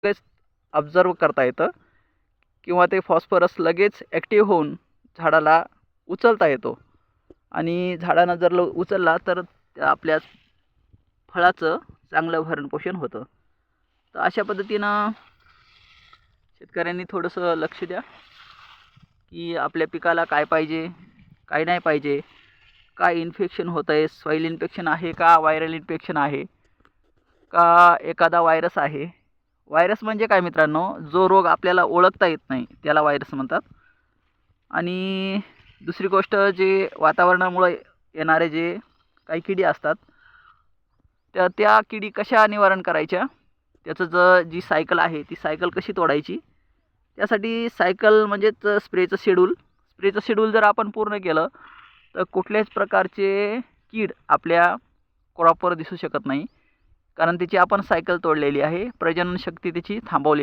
लगेच ऑब्झर्व करता येतं किंवा ते फॉस्फरस लगेच ॲक्टिव्ह होऊन झाडाला उचलता येतो आणि झाडानं जर उचलला तर आपल्या फळाचं चांगलं भरणपोषण होतं. तर अशा पद्धतीनं शेतकऱ्यांनी थोडंसं लक्ष द्या की आपल्या पिकाला काय पाहिजे, काय नाही पाहिजे, काय इन्फेक्शन होतं आहे, सॉईल इन्फेक्शन आहे का, व्हायरल इन्फेक्शन आहे का, एखादा व्हायरस आहे. व्हायरस म्हणजे काय मित्रांनो, जो रोग आपल्याला ओळखता येत नाही त्याला व्हायरस म्हणतात. आणि दुसरी गोष्ट, जे वातावरणामुळे येणारे जे काही किडी असतात त्या किडी कशा निवारण करायच्या, त्याचं जी सायकल आहे ती सायकल कशी तोडायची, त्यासाठी सायकल म्हणजेच स्प्रेचं शेड्यूल जर आपण पूर्ण केलं तर कुठल्याच प्रकारचे कीड आपल्या क्रॉपवर दिसू शकत नाही, कारण त्याची आपण सायकल तोडलेली आहे, प्रजनन शक्ती त्याची थांबवली